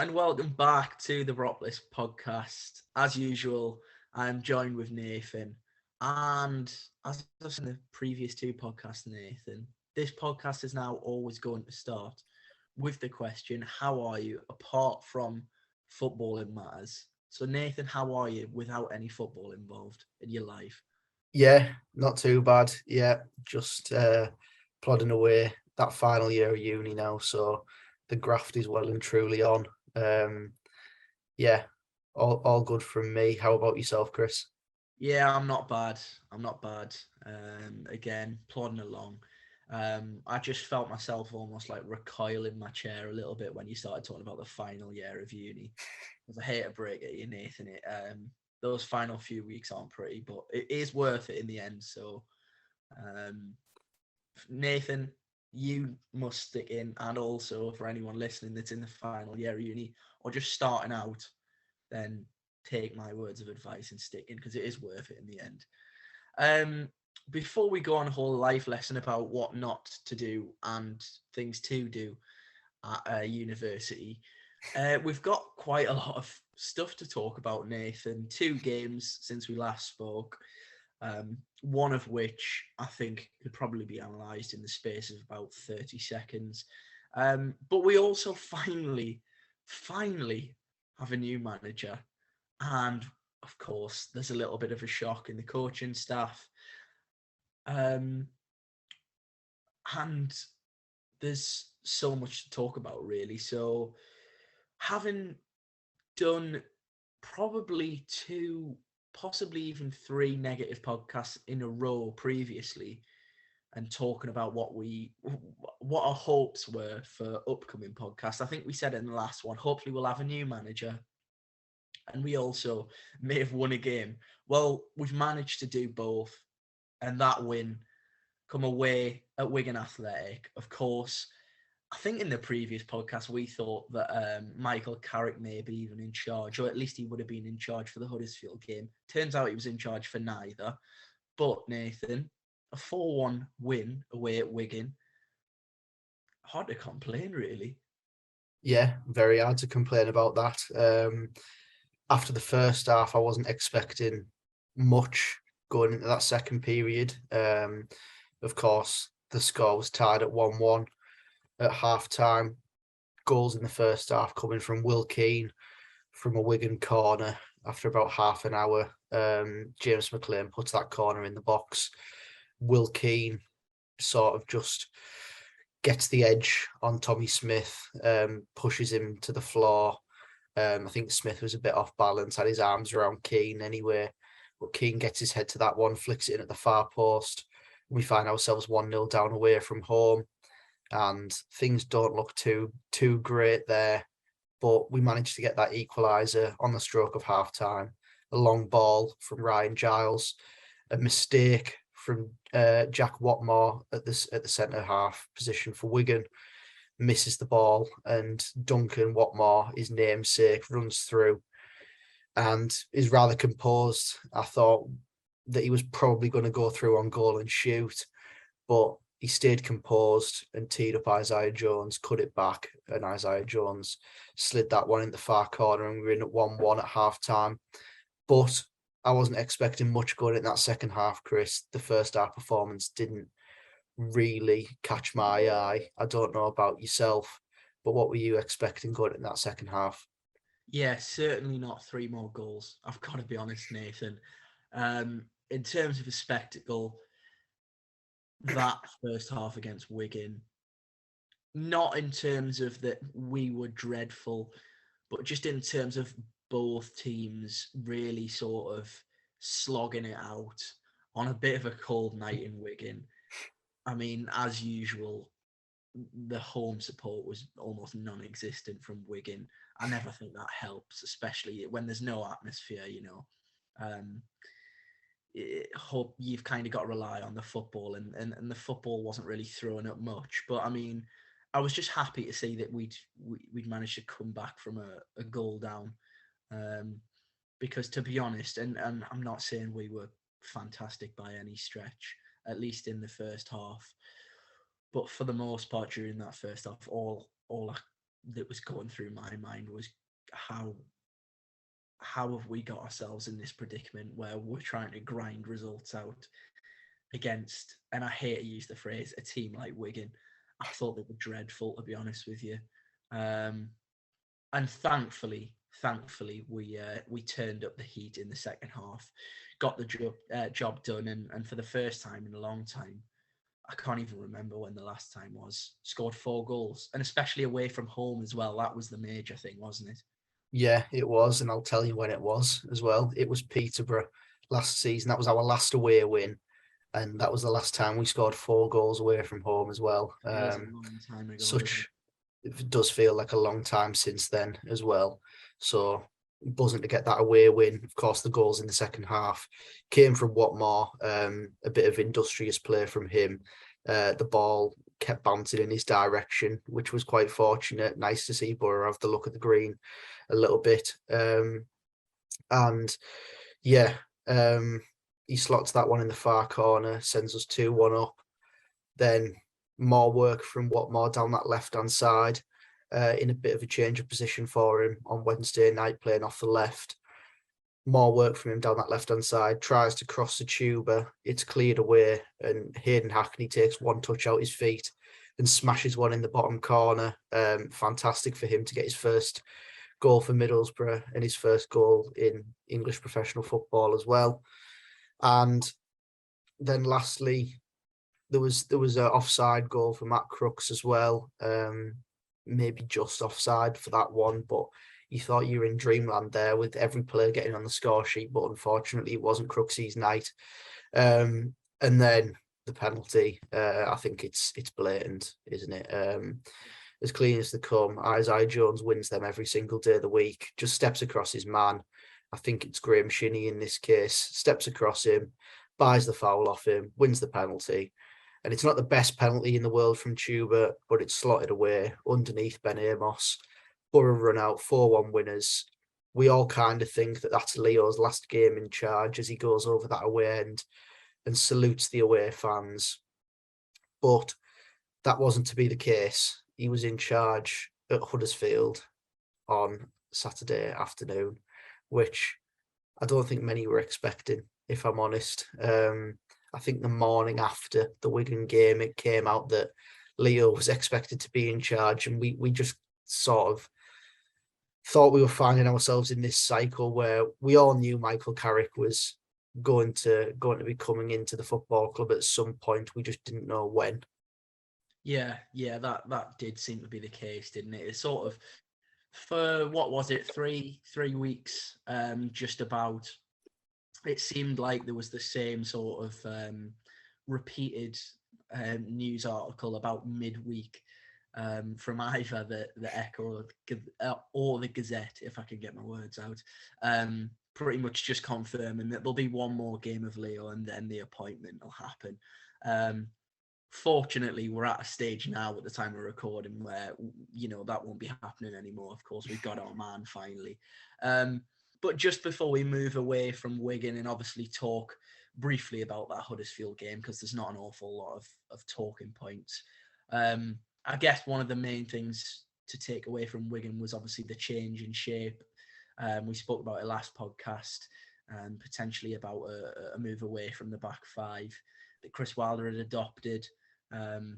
and welcome back to the Boropolis Podcast. As usual, I'm joined with Nathan. And as I've said in the previous two podcasts, Nathan, this podcast is now always going to start with the question, how are you, apart from footballing matters? So, Nathan, how are you without any football involved in your life? Yeah, not too bad. Yeah, just plodding away. That final year of uni now, so the graft is well and truly on. Yeah, all good from me. How about yourself, Chris? Yeah, I'm not bad. I'm not bad. Again, plodding along. I just felt myself almost like recoil in my chair a little bit when you started talking about the final year of uni. Because I hate to break it, you Nathan. Those final few weeks aren't pretty, but it is worth it in the end. So, um, Nathan, you must stick in, and also for anyone listening that's in the final year of uni or just starting out, then take my words of advice and stick in because it is worth it in the end. Um, Before we go on a whole life lesson about what not to do and things to do at university, we've got quite a lot of stuff to talk about, Nathan. 2 games since we last spoke, one of which I think could probably be analysed in the space of about 30 seconds. But we also finally have a new manager. And of course, there's a little bit of a shock in the coaching staff. Um, and there's so much to talk about, really. So, having done probably two, possibly even three negative podcasts in a row previously, and talking about what our hopes were for upcoming podcasts. I think we said it in the last one. Hopefully, we'll have a new manager, and we also may have won a game. Well, we've managed to do both, and that win come away at Wigan Athletic. Of course, I think in the previous podcast we thought that Michael Carrick may be even in charge, or at least he would have been in charge for the Huddersfield game. Turns out he was in charge for neither. But Nathan, a 4-1 win away at Wigan. Hard to complain, really. Yeah, very hard to complain about that. After the first half, I wasn't expecting much going into that second period. Of course, the score was tied at 1-1 at half time. Goals in the first half coming from Will Keane from a Wigan corner after about half an hour. James McLean puts that corner in the box. Will Keane sort of just gets the edge on Tommy Smith, pushes him to the floor. I think Smith was a bit off balance, had his arms around Keane anyway. But Keane gets his head to that one, flicks it in at the far post. We find ourselves 1-0 down away from home. And things don't look too great there. But we managed to get that equaliser on the stroke of half time. A long ball from Ryan Giles, a mistake from Jack Watmore at the centre half position for Wigan, misses the ball, and Duncan Watmore, his namesake, runs through and is rather composed. I thought that he was probably going to go through on goal and shoot, but he stayed composed and teed up Isaiah Jones, cut it back, and Isaiah Jones slid that one in the far corner, and we were in at 1-1 at half time. But I wasn't expecting much going in that second half, Chris. The first half performance didn't really catch my eye. I don't know about yourself, but what were you expecting going in that second half? Yeah, certainly not 3 more goals. I've got to be honest, Nathan. In terms of a spectacle, that first half against Wigan, not in terms of that we were dreadful, but just in terms of both teams really sort of slogging it out on a bit of a cold night in Wigan. I mean, as usual, the home support was almost non-existent from Wigan. I never think that helps, especially when there's no atmosphere. Um, Hope you've kind of got to rely on the football, and the football wasn't really throwing up much. But I mean, I was just happy to see that we'd managed to come back from a goal down, because to be honest, and I'm not saying we were fantastic by any stretch, at least in the first half, but for the most part during that first half, all I that was going through my mind was how have we got ourselves in this predicament where we're trying to grind results out against, and I hate to use the phrase, a team like Wigan. I thought they were dreadful, to be honest with you. And thankfully, we turned up the heat in the second half, got the job done, and for the first time in a long time, I can't even remember when the last time was, scored 4 goals, and especially away from home as well. That was the major thing, wasn't it? Yeah, it was, and I'll tell you when it was as well. It was Peterborough last season. That was our last away win, and that was the last time we scored 4 goals away from home as well. It is a long time ago. It does feel like a long time since then as well. So buzzing to get that away win. Of course, the goals in the second half came from Watmore, a bit of industrious play from him. The ball kept bouncing in his direction, which was quite fortunate. Nice to see Boro have the look at the green a little bit. And yeah, he slots that one in the far corner, sends us 2-1 up. Then more work from Watmore down that left-hand side, in a bit of a change of position for him on Wednesday night, playing off the left. More work from him down that left-hand side, tries to cross the tuber, it's cleared away, and Hayden Hackney takes one touch out his feet and smashes one in the bottom corner. Fantastic for him to get his first goal for Middlesbrough and his first goal in English professional football as well. And then lastly, there was an offside goal for Matt Crooks as well. Maybe just offside for that one, but you thought you were in dreamland there with every player getting on the score sheet, but unfortunately it wasn't Crooksy's night. And then the penalty, I think it's blatant, isn't it? As clean as they come. Isaiah Jones wins them every single day of the week, just steps across his man. I think it's Graham Shinney in this case, steps across him, buys the foul off him, wins the penalty. And it's not the best penalty in the world from Tuber, but it's slotted away underneath Ben Amos. Boro run out, 4-1 winners. We all kind of think that that's Leo's last game in charge as he goes over that away end and salutes the away fans. But that wasn't to be the case. He was in charge at Huddersfield on Saturday afternoon, which I don't think many were expecting, if I'm honest. I think the morning after the Wigan game, it came out that Leo was expected to be in charge, and we just sort of thought we were finding ourselves in this cycle where we all knew Michael Carrick was going to be coming into the football club at some point. We just didn't know when. Yeah, that did seem to be the case, didn't it? It sort of, for what was it, three weeks, just about. It seemed like there was the same sort of repeated news article about midweek from either the Echo or the Gazette, if I can get my words out, pretty much just confirming that there'll be one more game of Leo and then the appointment will happen. Fortunately, we're at a stage now at the time of recording where, that won't be happening anymore. Of course, we've got our man finally. But just before we move away from Wigan and obviously talk briefly about that Huddersfield game, because there's not an awful lot of talking points, I guess one of the main things to take away from Wigan was obviously the change in shape. We spoke about it last podcast, potentially about a move away from the back five that Chris Wilder had adopted, and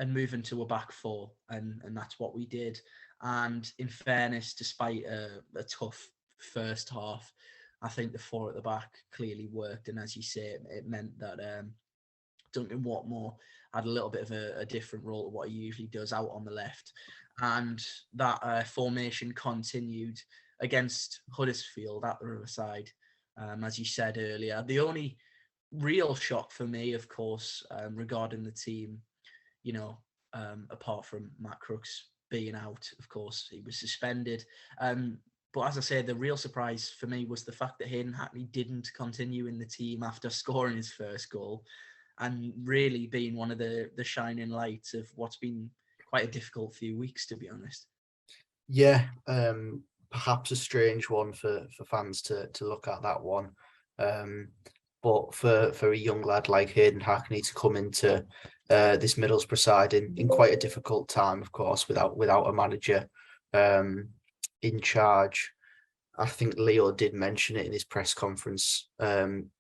move into a back four, and that's what we did. And in fairness, despite a tough first half, I think the four at the back clearly worked, and as you say, it meant that Duncan Watmore had a little bit of a different role to what he usually does out on the left, and that formation continued against Huddersfield at the Riverside. As you said earlier, the only real shock for me, of course, regarding the team, apart from Matt Crooks being out, of course, he was suspended. But as I said, the real surprise for me was the fact that Hayden Hackney didn't continue in the team after scoring his first goal and really being one of the shining lights of what's been quite a difficult few weeks, to be honest. Yeah, perhaps a strange one for fans to look at, that one. But for a young lad like Hayden Hackney to come into this Middlesbrough side in quite a difficult time, of course, without a manager, in charge. I think Leo did mention it in his press conference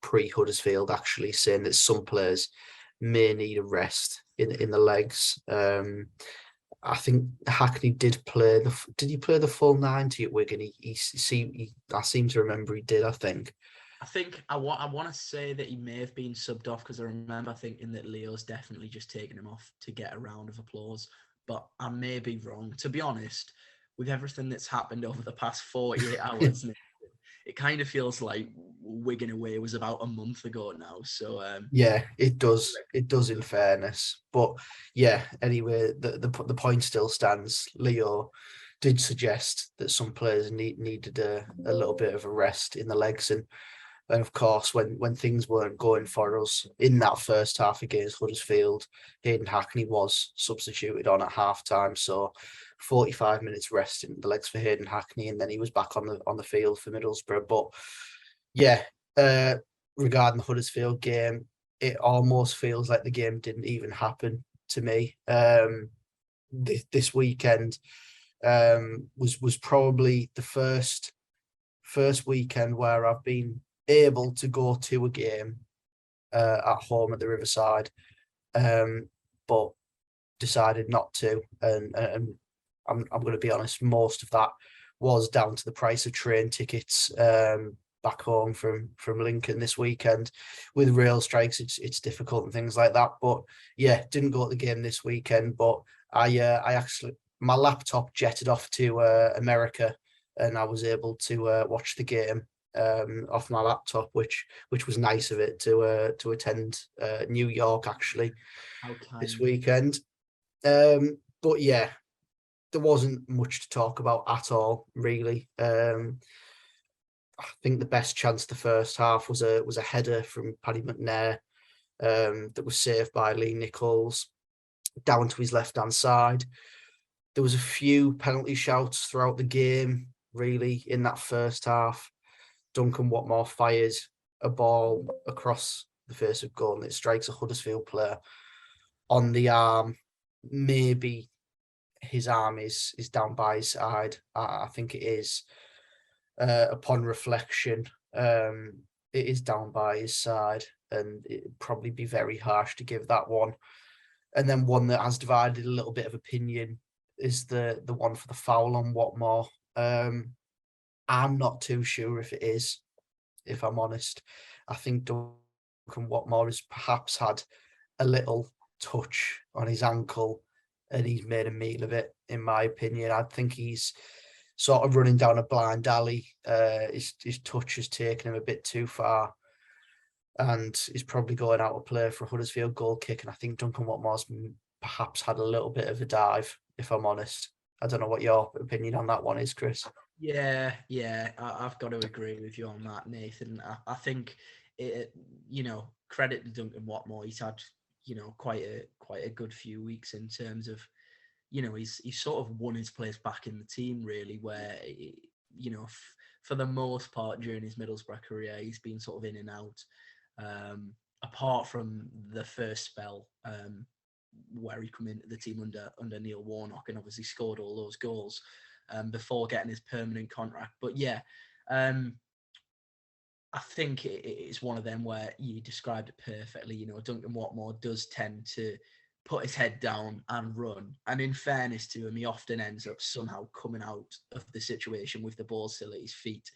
pre-Huddersfield, actually saying that some players may need a rest in the legs. I think Hackney did play did he play the full 90 at Wigan? I seem to remember he did, I think. I think I want to say that he may have been subbed off, because I remember thinking that Leo's definitely just taken him off to get a round of applause. But I may be wrong. To be honest, with everything that's happened over the past 48 hours, it kind of feels like Wigan away was about a month ago now. So yeah, it does. It does, in fairness. But yeah, anyway, the point still stands. Leo did suggest that some players needed a little bit of a rest in the legs, and of course, when things weren't going for us in that first half against Huddersfield, Hayden Hackney was substituted on at half time. So 45 minutes rest in the legs for Hayden Hackney, and then he was back on the field for Middlesbrough. But yeah, regarding the Huddersfield game, it almost feels like the game didn't even happen to me. This weekend was probably the first weekend where I've been able to go to a game at home at the Riverside, but decided not to. And I'm going to be honest, most of that was down to the price of train tickets back home from Lincoln this weekend. With rail strikes, it's difficult and things like that. But yeah, didn't go to the game this weekend. But I actually, my laptop jetted off to America, and I was able to watch the game off my laptop, which was nice of it to attend New York actually this weekend. But yeah, there wasn't much to talk about at all, really. I think the best chance the first half was a header from Paddy McNair that was saved by Lee Nichols down to his left hand side. There was a few penalty shouts throughout the game, really, in that first half. Duncan Watmore fires a ball across the face of goal and it strikes a Huddersfield player on the arm. Maybe his arm is down by his side. I think it is. Upon reflection, it is down by his side, and it'd probably be very harsh to give that one. And then one that has divided a little bit of opinion is the one for the foul on Watmore. I'm not too sure if it is, if I'm honest. I think Duncan Watmore has perhaps had a little touch on his ankle and he's made a meal of it, in my opinion. I think he's sort of running down a blind alley. His touch has taken him a bit too far and he's probably going out of play for a Huddersfield goal kick. And I think Duncan Watmore's perhaps had a little bit of a dive, if I'm honest. I don't know what your opinion on that one is, Chris. Yeah, I've got to agree with you on that, Nathan. I think credit to Duncan Watmore. He's had, quite a good few weeks in terms of, he's sort of won his place back in the team, really, where, for the most part during his Middlesbrough career, he's been sort of in and out. Apart from the first spell, where he come into the team under Neil Warnock and obviously scored all those goals before getting his permanent contract. But yeah, I think it's one of them where you described it perfectly. Duncan Watmore does tend to put his head down and run. And in fairness to him, he often ends up somehow coming out of the situation with the ball still at his feet.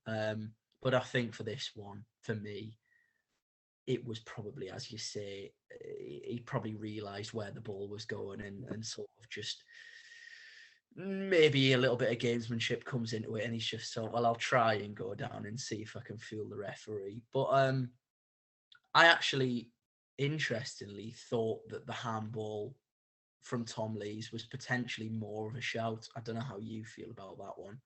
But I think for this one, for me, it was probably, as you say, he probably realised where the ball was going and sort of just maybe a little bit of gamesmanship comes into it, and he's just thought, well, I'll try and go down and see if I can fool the referee. But I actually, interestingly, thought that the handball from Tom Lees was potentially more of a shout. I don't know how you feel about that one.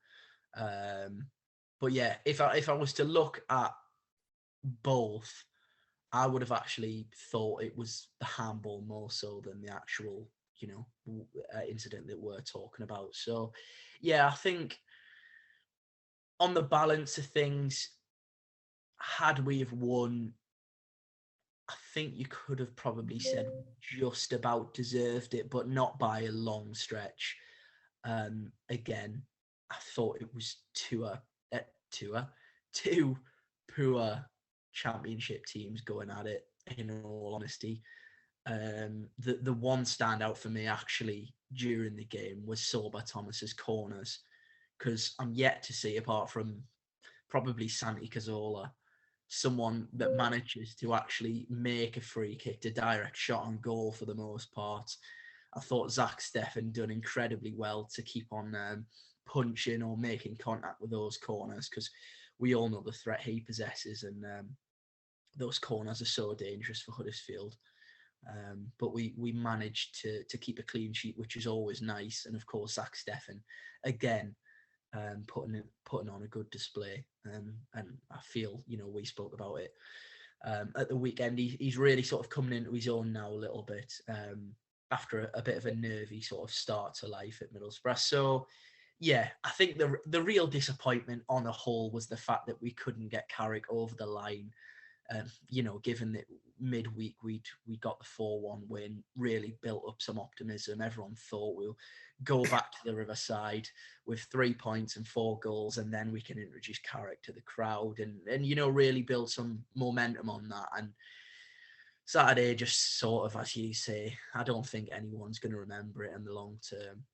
But yeah, if I was to look at both, I would have actually thought it was the handball more so than the actual, incident that we're talking about. So, yeah, I think on the balance of things, had we have won, I think you could have probably said just about deserved it, but not by a long stretch. Again, I thought it was two poor championship teams going at it, in all honesty. The one standout for me actually during the game was Sorba Thomas's corners, because I'm yet to see, apart from probably Santi Cazorla, someone that manages to actually make a free kick, a direct shot on goal for the most part. I thought Zach Steffen done incredibly well to keep on punching or making contact with those corners, because we all know the threat he possesses, and those corners are so dangerous for Huddersfield. But we managed to keep a clean sheet, which is always nice. And of course, Zach Steffen, again, putting on a good display. And I feel, we spoke about it at the weekend. He's really sort of coming into his own now a little bit, after a bit of a nervy sort of start to life at Middlesbrough. So, yeah, I think the real disappointment on the whole was the fact that we couldn't get Carrick over the line. Given that midweek we got the 4-1 win, really built up some optimism. Everyone thought we'll go back to the Riverside with 3 points and 4 goals, and then we can introduce Carrick to the crowd and really build some momentum on that. And Saturday, just sort of, as you say, I don't think anyone's going to remember it in the long term.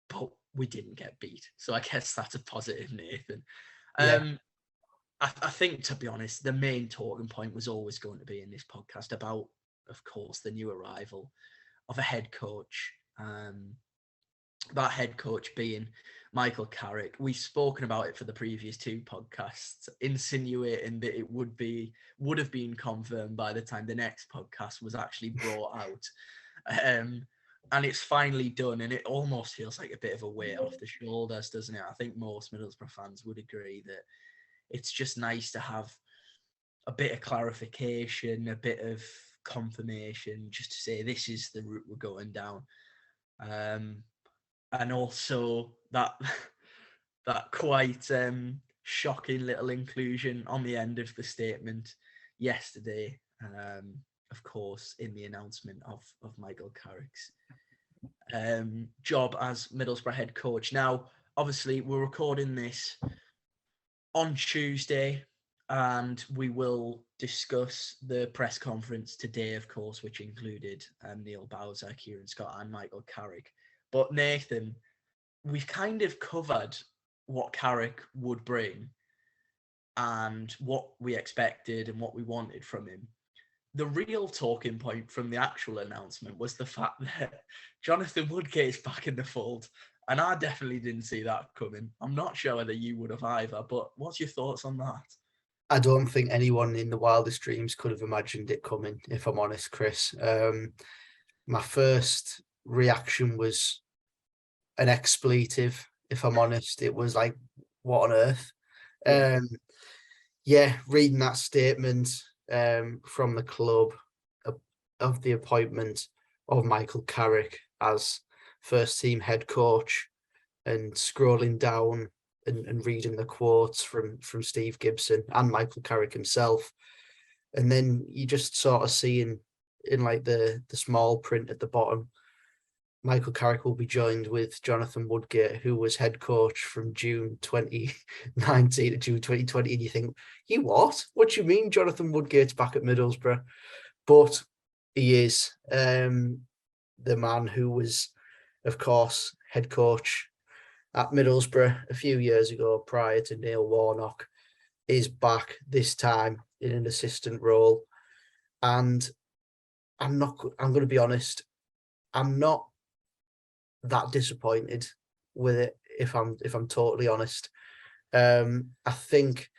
But we didn't get beat, so I guess that's a positive, Nathan. I think, to be honest, the main talking point was always going to be in this podcast about, of course, the new arrival of a head coach. That head coach being Michael Carrick. We've spoken about it for the previous 2 podcasts, insinuating that it would have been confirmed by the time the next podcast was actually brought out. And it's finally done, and it almost feels like a bit of a weight off the shoulders, doesn't it? I think most Middlesbrough fans would agree that it's just nice to have a bit of clarification, a bit of confirmation, just to say this is the route we're going down. And also that quite shocking little inclusion on the end of the statement yesterday, of course, in the announcement of Michael Carrick's job as Middlesbrough head coach. Now, obviously, we're recording this on Tuesday, and we will discuss the press conference today, of course, which included Neil Bowser, Kieran Scott, and Michael Carrick. But Nathan, we've kind of covered what Carrick would bring and what we expected and what we wanted from him. The real talking point from the actual announcement was the fact that Jonathan Woodgate is back in the fold. And I definitely didn't see that coming. I'm not sure whether you would have either, but what's your thoughts on that? I don't think anyone in the wildest dreams could have imagined it coming, if I'm honest, Chris. My first reaction was an expletive, if I'm honest. It was like, what on earth? Reading that statement from the club of the appointment of Michael Carrick as first team head coach, and scrolling down and reading the quotes from Steve Gibson and Michael Carrick himself. And then you just sort of seeing in like the small print at the bottom, Michael Carrick will be joined with Jonathan Woodgate, who was head coach from June 2019 to June 2020. And you think, you what? What do you mean Jonathan Woodgate's back at Middlesbrough? But he is the man who was, of course, head coach at Middlesbrough a few years ago prior to Neil Warnock, is back this time in an assistant role. And I'm going to be honest, I'm not that disappointed with it, if I'm totally honest. I think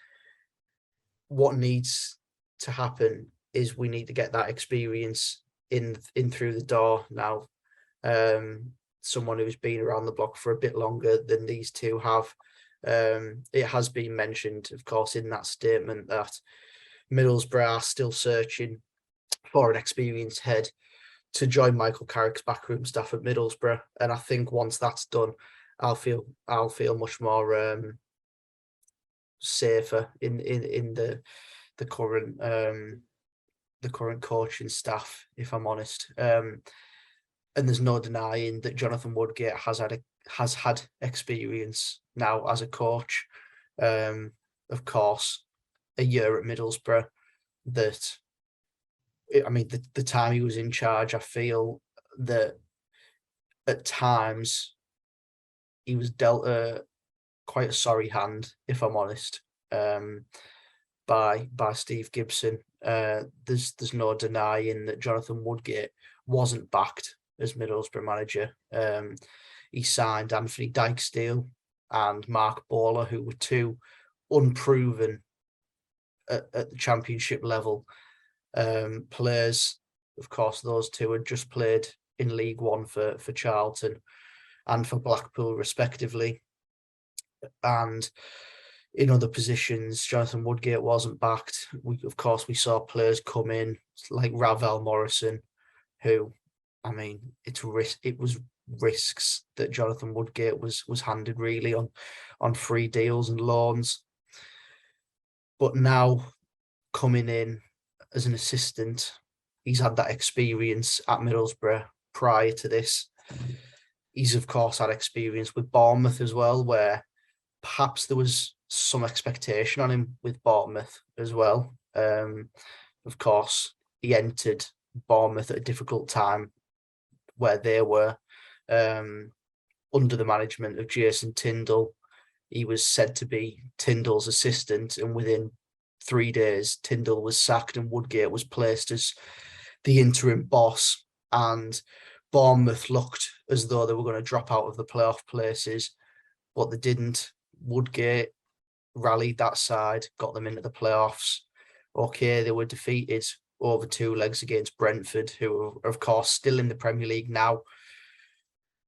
what needs to happen is we need to get that experience in through the door now. Someone who's been around the block for a bit longer than these two have. It has been mentioned, of course, in that statement that Middlesbrough are still searching for an experienced head to join Michael Carrick's backroom staff at Middlesbrough. And I think once that's done, I'll feel much more safer in the current coaching staff, if I'm honest. And there's no denying that Jonathan Woodgate has had experience now as a coach. Of course, a year at Middlesbrough. That, I mean, the time he was in charge, I feel that at times he was dealt quite a sorry hand, if I'm honest, by Steve Gibson. There's no denying that Jonathan Woodgate wasn't backed as Middlesbrough manager. He signed Anthony Dijksteel and Mark Bowler, who were two unproven at the Championship level players. Of course, those two had just played in League One for Charlton and for Blackpool, respectively. And in other positions, Jonathan Woodgate wasn't backed. Of course, we saw players come in like Ravel Morrison, who, I mean, it was risks that Jonathan Woodgate was handed really on free deals and loans. But now coming in as an assistant, he's had that experience at Middlesbrough prior to this. He's of course had experience with Bournemouth as well, where perhaps there was some expectation on him with Bournemouth as well. Of course, he entered Bournemouth at a difficult time where they were under the management of Jason Tindall. He was said to be Tindall's assistant, and within 3 days, Tindall was sacked and Woodgate was placed as the interim boss. And Bournemouth looked as though they were going to drop out of the playoff places, but they didn't. Woodgate rallied that side, got them into the playoffs. Okay, they were defeated over 2 legs against Brentford, who are, of course, still in the Premier League now.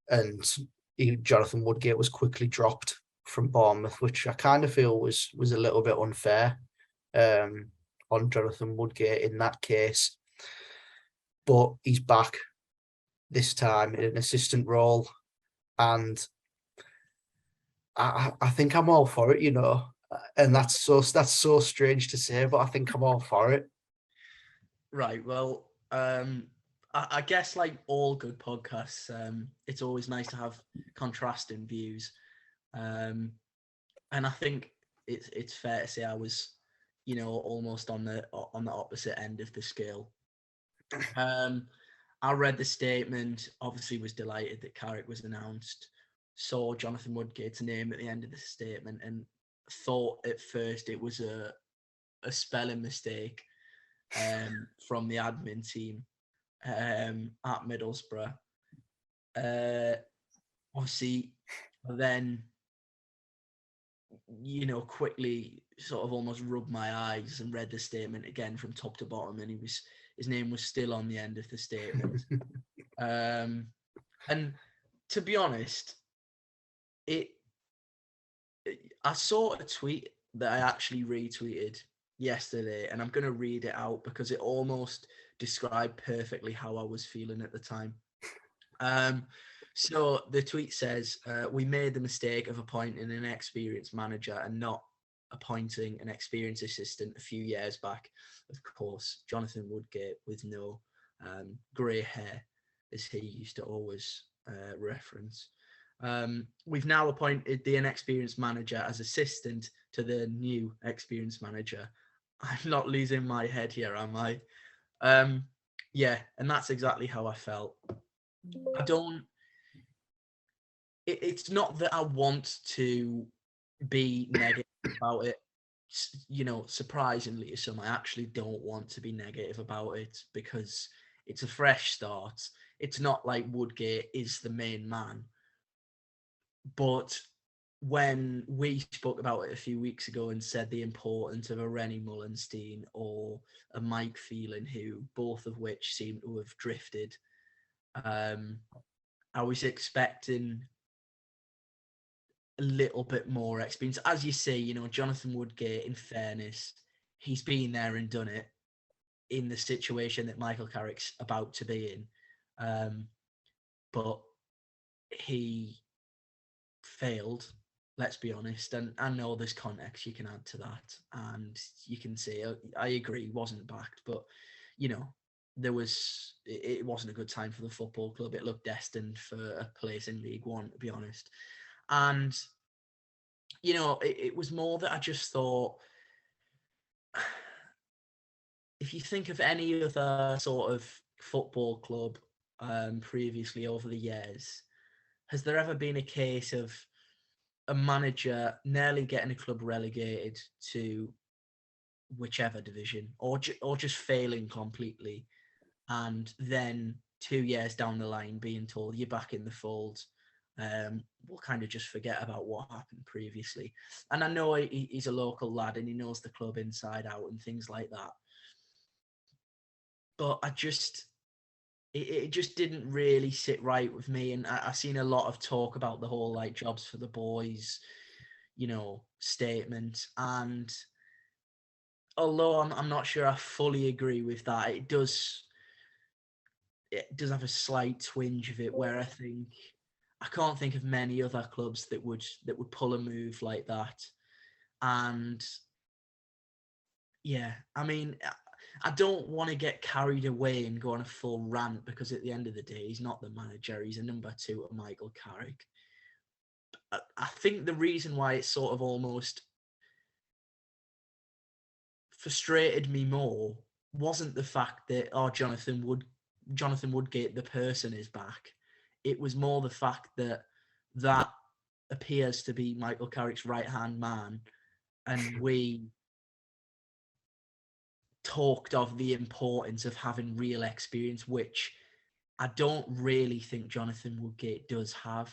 And Jonathan Woodgate was quickly dropped from Bournemouth, which I kind of feel was a little bit unfair on Jonathan Woodgate in that case. But he's back this time in an assistant role, and I think I'm all for it, you know. And that's so strange to say, but I think I'm all for it. Right. Well, I guess like all good podcasts, it's always nice to have contrasting views. And I think it's fair to say I was, you know, almost on the opposite end of the scale. I read the statement, obviously was delighted that Carrick was announced, saw Jonathan Woodgate's name at the end of the statement and thought at first it was a spelling mistake from the admin team at Middlesbrough. Obviously, then, you know, quickly sort of almost rubbed my eyes and read the statement again from top to bottom, and his name was still on the end of the statement. And to be honest, I saw a tweet that I actually retweeted yesterday, and I'm going to read it out because it almost described perfectly how I was feeling at the time. So the tweet says, we made the mistake of appointing an experienced manager and not appointing an experienced assistant a few years back. Of course, Jonathan Woodgate with no grey hair, as he used to always reference. We've now appointed the inexperienced manager as assistant to the new experienced manager. I'm not losing my head here, am I? Yeah, and that's exactly how I felt. It's not that I want to be negative about it. You know, surprisingly, some I actually don't want to be negative about it because it's a fresh start. It's not like Woodgate is the main man. But when we spoke about it a few weeks ago and said the importance of a Rennie Mullenstein or a Mike Phelan, who both of which seem to have drifted, I was expecting a little bit more experience. As you say, you know, Jonathan Woodgate, in fairness, he's been there and done it in the situation that Michael Carrick's about to be in. But he failed, let's be honest. And I know there's context you can add to that. And you can say, I agree, he wasn't backed. But, you know, it wasn't a good time for the football club. It looked destined for a place in League One, to be honest. And, it was more that I just thought, if you think of any other sort of football club previously over the years, has there ever been a case of a manager nearly getting a club relegated to whichever division, or just failing completely, and then 2 years down the line being told you're back in the fold? We'll kind of just forget about what happened previously. And I know he's a local lad and he knows the club inside out and things like that. But it just didn't really sit right with me. And I've seen a lot of talk about the whole like jobs for the boys, statement. And although I'm not sure I fully agree with that, it does have a slight twinge of it where I can't think of many other clubs that would pull a move like that. And yeah, I mean, I don't want to get carried away and go on a full rant, because at the end of the day, he's not the manager. He's a number 2 of Michael Carrick. I think the reason why it sort of almost frustrated me more wasn't the fact that, Jonathan Woodgate, the person, is back. It was more the fact that appears to be Michael Carrick's right-hand man, and we talked of the importance of having real experience, which I don't really think Jonathan Woodgate does have.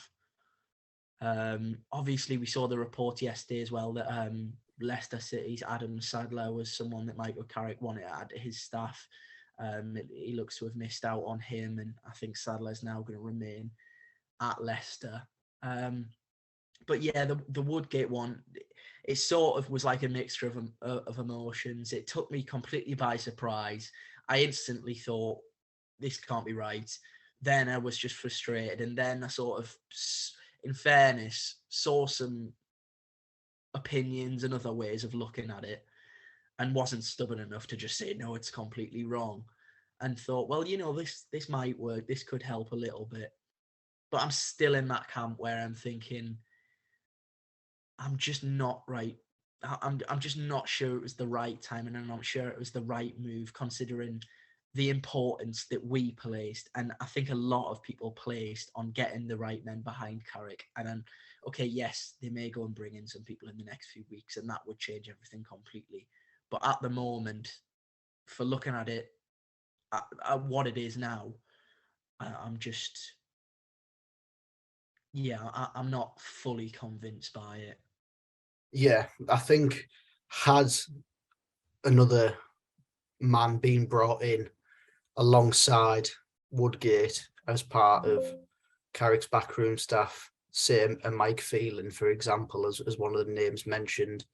Obviously, we saw the report yesterday as well that Leicester City's Adam Sadler was someone that Michael Carrick wanted to add to his staff. He looks to have missed out on him, and I think Sadler's now going to remain at Leicester. But yeah, the Woodgate one, it sort of was like a mixture of emotions. It took me completely by surprise. I instantly thought, this can't be right. Then I was just frustrated. And then I sort of, in fairness, saw some opinions and other ways of looking at it, and wasn't stubborn enough to just say, no, it's completely wrong. And thought, well, this might work. This could help a little bit. But I'm still in that camp where I'm thinking, I'm just not right. I'm just not sure it was the right time, and I'm not sure it was the right move, considering the importance that we placed, and I think a lot of people placed, on getting the right men behind Carrick. And then, okay, yes, they may go and bring in some people in the next few weeks, and that would change everything completely. But at the moment, for looking at it, at what it is now, I'm just, I'm not fully convinced by it. Yeah, I think had another man been brought in alongside Woodgate as part of Carrick's backroom staff, say a Mike Phelan, for example, as one of the names mentioned,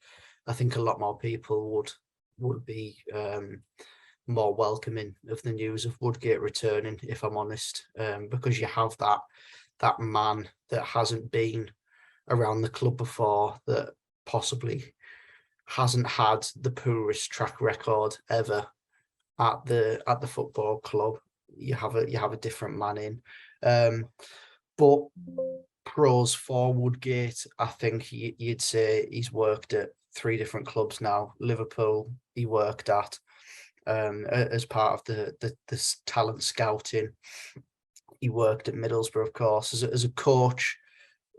I think a lot more people would be more welcoming of the news of Woodgate returning, if I'm honest, because you have that man that hasn't been around the club before, that possibly hasn't had the poorest track record ever at the football club. You have a different man in, but pros for Woodgate, I think you'd say he's worked at 3 different clubs now. Liverpool he worked at as part of the talent scouting. He worked at Middlesbrough, of course, as a coach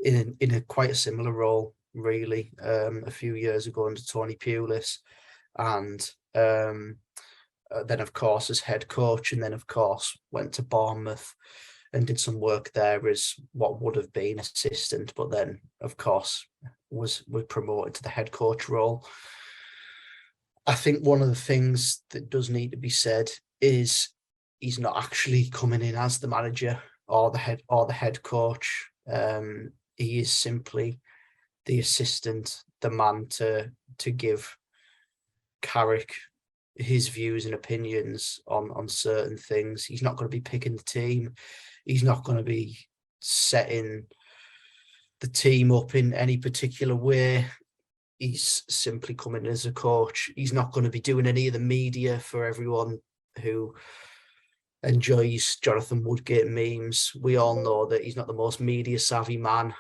in a quite a similar role, really, a few years ago under Tony Pulis, and then of course as head coach, and then of course went to Bournemouth and did some work there as what would have been assistant, but then of course was promoted to the head coach role. I think one of the things that does need to be said is he's not actually coming in as the manager or the head coach. He is simply the assistant, the man to give Carrick his views and opinions on certain things. He's not going to be picking the team. He's not going to be setting the team up in any particular way. He's simply coming as a coach. He's not going to be doing any of the media for everyone who enjoys Jonathan Woodgate memes. We all know that he's not the most media savvy man.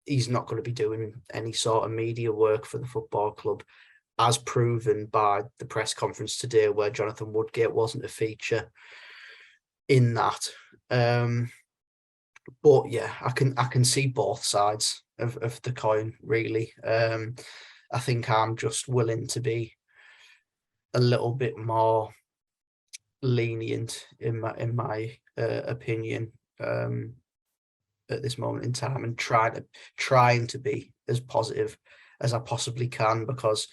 He's not going to be doing any sort of media work for the football club, as proven by the press conference today, where Jonathan Woodgate wasn't a feature in that. But yeah, I can see both sides of the coin, really. I think I'm just willing to be a little bit more lenient in my opinion at this moment in time, and trying to be as positive as I possibly can, because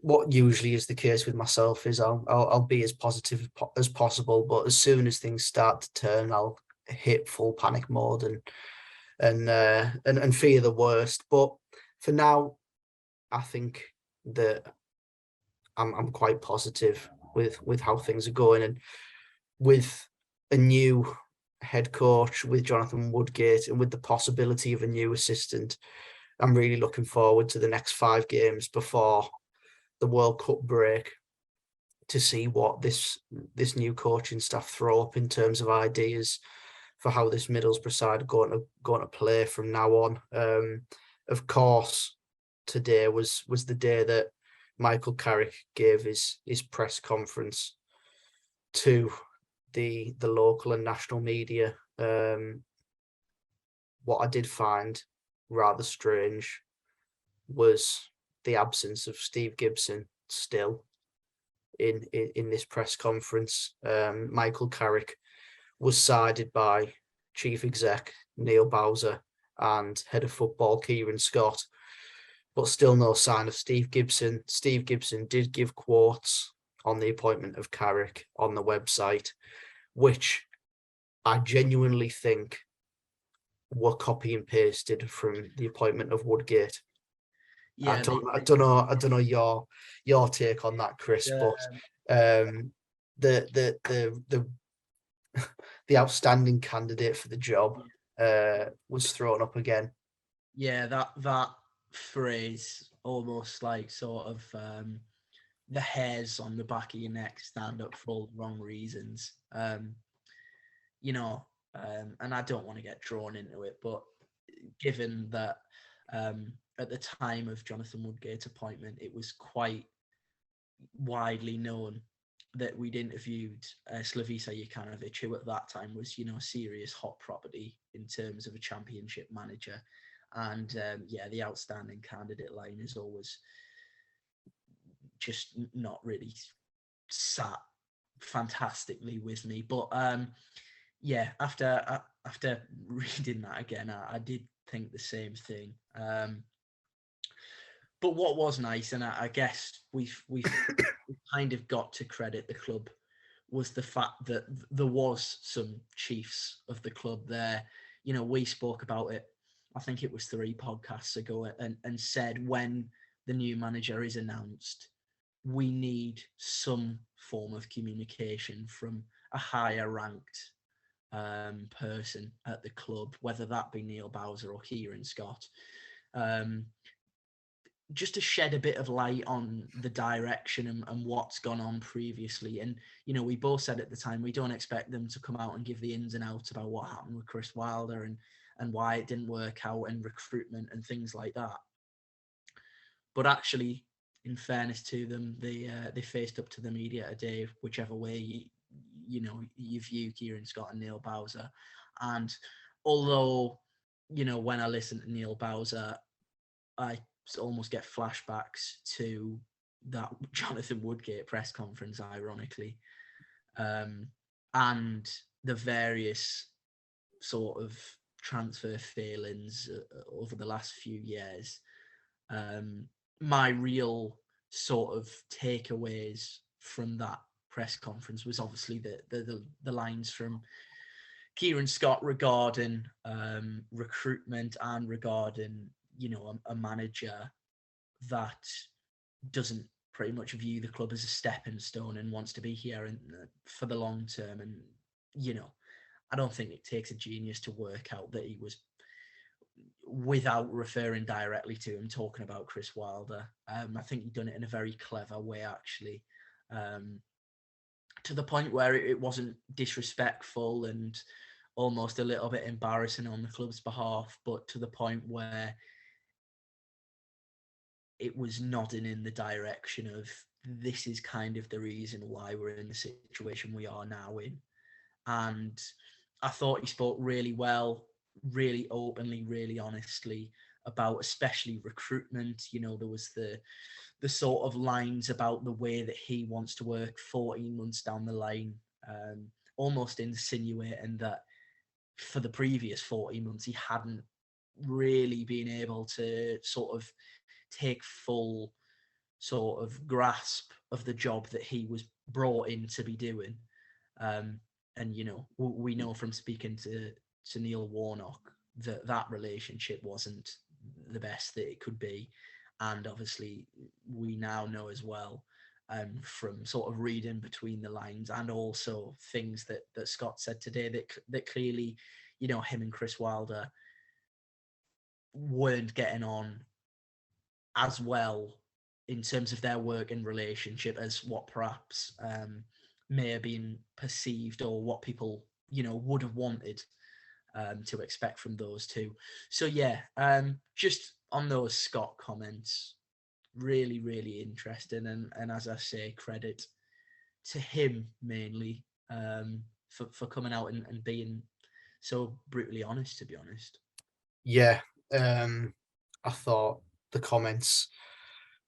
what usually is the case with myself is I'll be as positive as possible, but as soon as things start to turn, I'll hit full panic mode and fear the worst. But for now, I think that I'm quite positive with how things are going, and with a new head coach, with Jonathan Woodgate, and with the possibility of a new assistant, I'm really looking forward to the next 5 games before the World Cup break to see what this new coaching staff throw up in terms of ideas for how this Middlesbrough side are going to play from now on. Of course, today was the day that Michael Carrick gave his press conference to the local and national media. What I did find rather strange was the absence of Steve Gibson still in this press conference. Michael Carrick was sided by Chief Exec Neil Bowser and Head of Football Kieran Scott, but still no sign of Steve Gibson. Steve Gibson did give quotes on the appointment of Carrick on the website, which I genuinely think were copy and pasted from the appointment of Woodgate. Yeah, I don't know your take on that, Chris, but the outstanding candidate for the job was thrown up again. Yeah, that phrase, almost like sort of the hairs on the back of your neck stand up for all the wrong reasons. You know, and I don't want to get drawn into it, but given that at the time of Jonathan Woodgate's appointment, it was quite widely known that we'd interviewed Slavisa Jokanovic, who at that time was, serious hot property in terms of a championship manager. And the outstanding candidate line is always just not really sat fantastically with me. But after reading that again, I did think the same thing. But what was nice, and I guess we've kind of got to credit the club, was the fact that there was some chiefs of the club there. We spoke about it, I think it was 3 podcasts ago, and said when the new manager is announced, we need some form of communication from a higher ranked person at the club, whether that be Neil Bowser or Kieran Scott, just to shed a bit of light on the direction and what's gone on previously. And, we both said at the time, we don't expect them to come out and give the ins and outs about what happened with Chris Wilder and why it didn't work out, and recruitment and things like that. But actually, in fairness to them, they faced up to the media today, whichever way you view Kieran Scott and Neil Bowser. And although, when I listen to Neil Bowser, I almost get flashbacks to that Jonathan Woodgate press conference, ironically, and the various sort of transfer failings over the last few years. My real sort of takeaways from that press conference was obviously the lines from Kieran Scott regarding recruitment and regarding a manager that doesn't pretty much view the club as a stepping stone and wants to be here for the long term. And I don't think it takes a genius to work out that he was, without referring directly to him, talking about Chris Wilder. I think he'd done it in a very clever way, actually, to the point where it wasn't disrespectful and almost a little bit embarrassing on the club's behalf, but to the point where it was nodding in the direction of this is kind of the reason why we're in the situation we are now in. And I thought he spoke really well, really openly, really honestly about especially recruitment. You know, there was the sort of lines about the way that he wants to work 14 months down the line, almost insinuating that for the previous 40 months, he hadn't really been able to sort of take full sort of grasp of the job that he was brought in to be doing. And, you know, we know from speaking to Neil Warnock that that relationship wasn't the best that it could be. And obviously we now know as well, from sort of reading between the lines and also things that Scott said today, that clearly, you know, him and Chris Wilder weren't getting on as well in terms of their work and relationship as what perhaps may have been perceived, or what people, you know, would have wanted to expect from those two. So yeah, just on those Scott comments, really, really interesting. And as I say, credit to him mainly for coming out and being so brutally honest, to be honest. Yeah, I thought the comments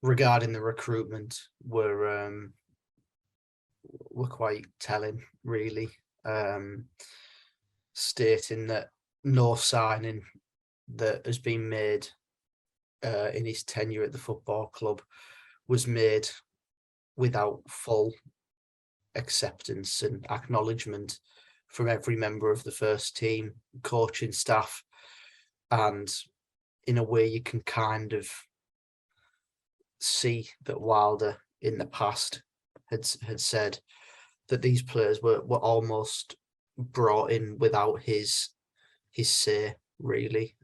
regarding the recruitment were quite telling, really. Stating that no signing that has been made in his tenure at the football club was made without full acceptance and acknowledgement from every member of the first team, coaching staff, and in a way you can kind of see that Wilder in the past had said that these players were almost brought in without his say, really.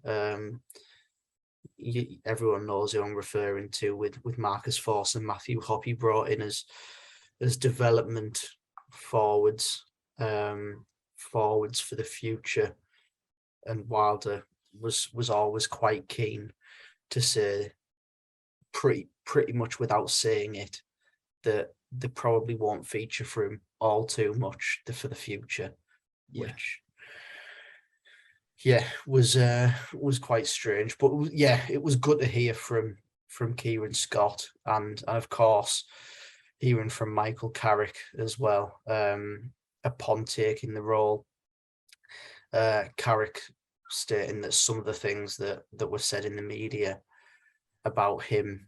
Everyone knows who I'm referring to with Marcus Force and Matthew Hoppe, brought in as development forwards for the future, and Wilder was always quite keen to say, pretty much without saying it, that they probably won't feature for him all too much for the future, which was quite strange. But yeah, it was good to hear from Kieran Scott, and of course hearing from Michael Carrick as well upon taking the role. Carrick stating that some of the things that were said in the media about him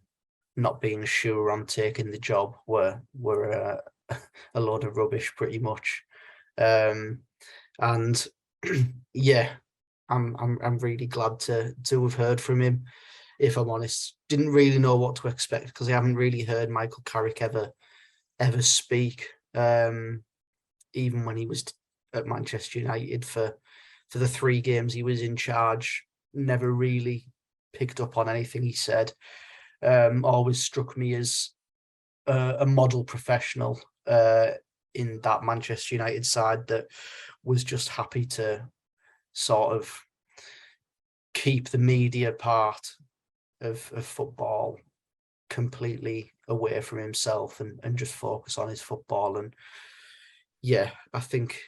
not being sure on taking the job were a load of rubbish, pretty much. And yeah, I'm really glad to have heard from him. If I'm honest, didn't really know what to expect because I haven't really heard Michael Carrick ever speak. Even when he was at Manchester United for the 3 games he was in charge, never really picked up on anything he said. Always struck me as a model professional in that Manchester United side that was just happy to sort of keep the media part of football completely away from himself and just focus on his football. And yeah, I think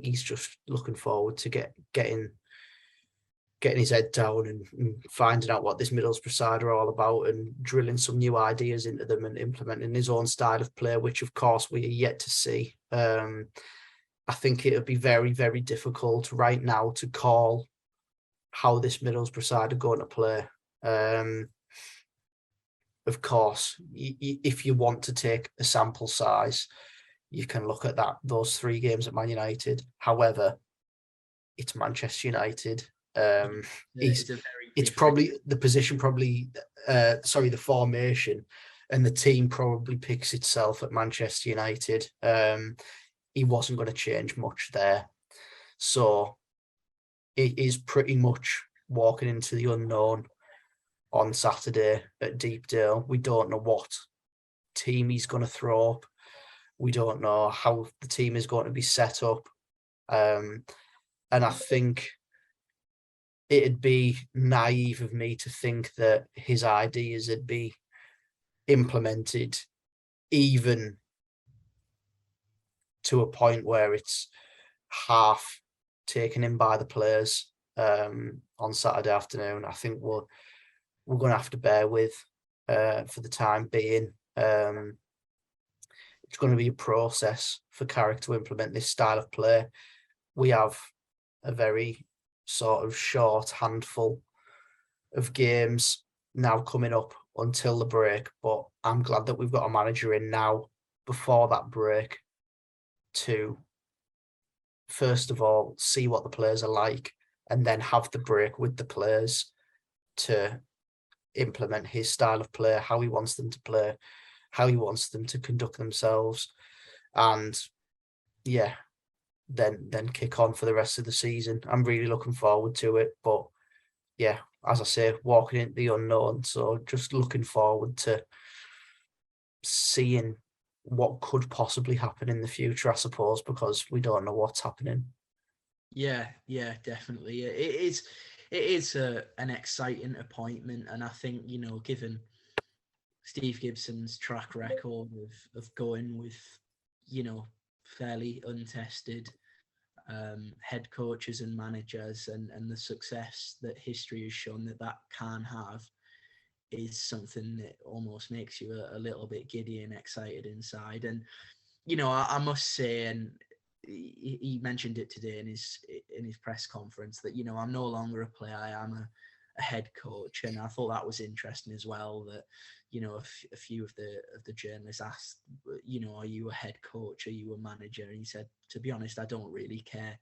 he's just looking forward to getting his head down and finding out what this Middlesbrough side are all about, and drilling some new ideas into them and implementing his own style of play, which of course we are yet to see. I think it would be very, very difficult right now to call how this Middlesbrough side are going to play. Of course, if you want to take a sample size, you can look at those 3 games at Man United. However, it's Manchester United. It's probably the position, the formation, and the team probably picks itself at Manchester United. He wasn't going to change much there. So it is pretty much walking into the unknown on Saturday at Deepdale. We don't know what team he's going to throw up. We don't know how the team is going to be set up. And I think it'd be naive of me to think that his ideas would be implemented even to a point where it's half taken in by the players on Saturday afternoon. I think we're going to have to bear with for the time being. It's going to be a process for Carrick to implement this style of play. We have a very sort of short handful of games now coming up until the break, but I'm glad that we've got a manager in now before that break to first of all see what the players are like and then have the break with the players to implement his style of play, how he wants them to play, how he wants them to conduct themselves, and then kick on for the rest of the season. I'm really looking forward to it, but yeah, as I say, walking into the unknown, so just looking forward to seeing what could possibly happen in the future, I suppose, because we don't know what's happening. Yeah, definitely. It is an exciting appointment, and I think, given Steve Gibson's track record of going with, fairly untested head coaches and managers, and the success that history has shown that can have, is something that almost makes you a little bit giddy and excited inside. And I must say, and he mentioned it today in his press conference, that I'm no longer a player, I am a head coach. And I thought that was interesting as well, that a few of the journalists asked, are you a head coach, are you a manager? And he said, to be honest, I don't really care.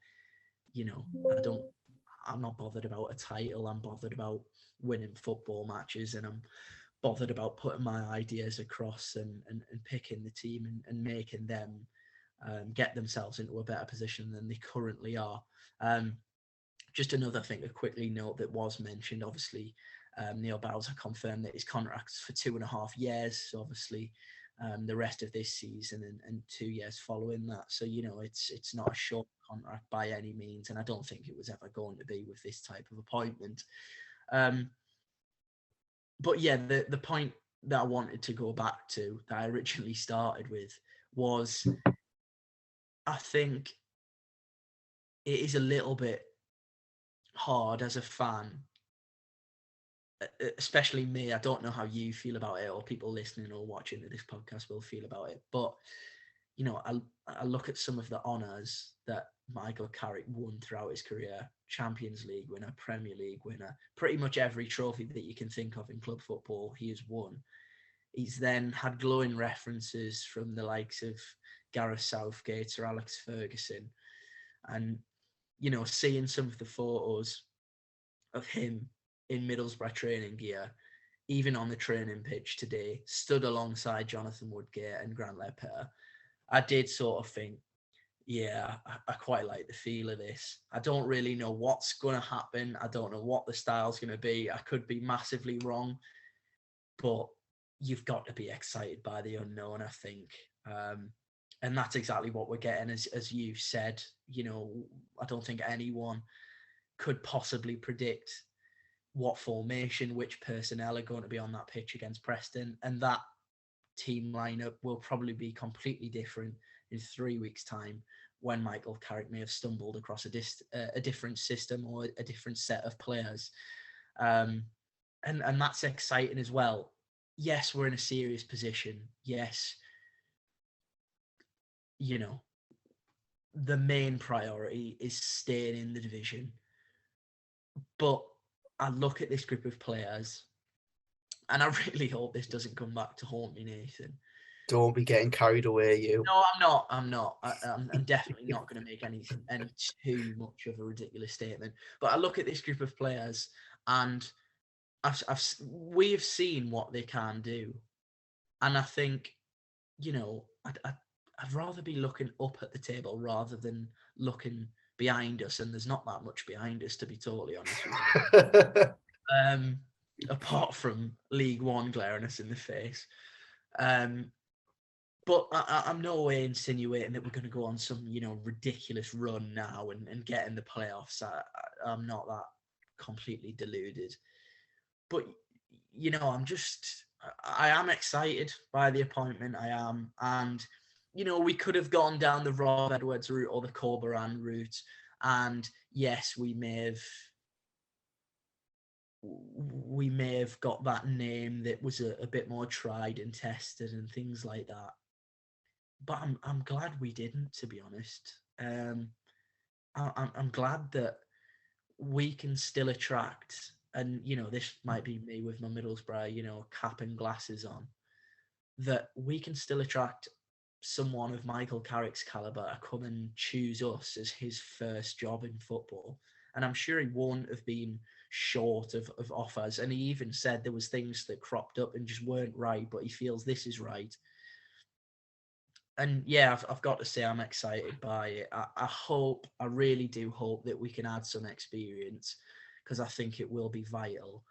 I'm not bothered about a title. I'm bothered about winning football matches, and I'm bothered about putting my ideas across and picking the team and making them get themselves into a better position than they currently are. Just another thing to quickly note that was mentioned, obviously, Neil Bowser confirmed that his contract's for 2.5 years. So obviously, the rest of this season and 2 years following that. So, it's not a short contract by any means, and I don't think it was ever going to be with this type of appointment. But yeah, the point that I wanted to go back to, that I originally started with, was I think it is a little bit hard as a fan, especially me. I don't know how you feel about it, or people listening or watching this podcast will feel about it. But, I look at some of the honours that Michael Carrick won throughout his career: Champions League winner, Premier League winner, pretty much every trophy that you can think of in club football he has won. He's then had glowing references from the likes of Gareth Southgate or Alex Ferguson. And, seeing some of the photos of him in Middlesbrough training gear, even on the training pitch today, stood alongside Jonathan Woodgate and Grant Lepper, I did sort of think, yeah, I quite like the feel of this. I don't really know what's going to happen. I don't know what the style's going to be. I could be massively wrong, but you've got to be excited by the unknown, I think. And that's exactly what we're getting, as you said. I don't think anyone could possibly predict what formation, which personnel are going to be on that pitch against Preston. And that team lineup will probably be completely different in 3 weeks' time, when Michael Carrick may have stumbled across a different system or a different set of players. And that's exciting as well. Yes, we're in a serious position. Yes, the main priority is staying in the division. But I look at this group of players, and I really hope this doesn't come back to haunt me, Nathan. Don't be getting carried away, you. No, I'm not. I'm definitely not going to make any too much of a ridiculous statement. But I look at this group of players, and we've seen what they can do, and I think, I'd rather be looking up at the table rather than looking behind us, and there's not that much behind us, to be totally honest with you. Apart from League One glaring us in the face. But I'm no way insinuating that we're going to go on some, ridiculous run now and get in the playoffs. I'm not that completely deluded. But, I am excited by the appointment. I am. And, we could have gone down the Rob Edwards route or the Corberan route. And yes, we may have got that name that was a bit more tried and tested and things like that. But I'm glad we didn't, to be honest. I'm glad that we can still attract, and this might be me with my Middlesbrough, cap and glasses on, that we can still attract someone of Michael Carrick's caliber to come and choose us as his first job in football. And I'm sure he won't have been short of offers. And he even said there was things that cropped up and just weren't right, but he feels this is right. And yeah, I've got to say I'm excited by it. I really do hope that we can add some experience, because I think it will be vital.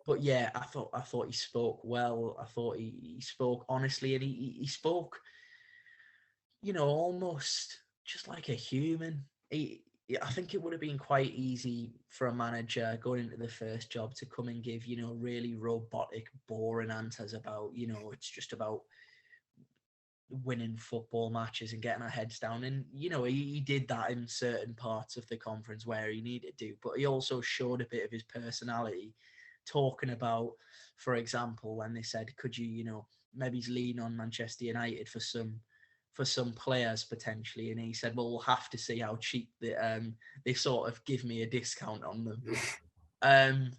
But yeah, I thought he spoke well. I thought he spoke honestly, and he spoke, almost just like a human. I think it would have been quite easy for a manager going into the first job to come and give, really robotic, boring answers about, it's just about winning football matches and getting our heads down. And, he did that in certain parts of the conference where he needed to, but he also showed a bit of his personality, talking about, for example, when they said, could you, maybe lean on Manchester United for some players potentially. And he said, well, we'll have to see how cheap they sort of give me a discount on them. And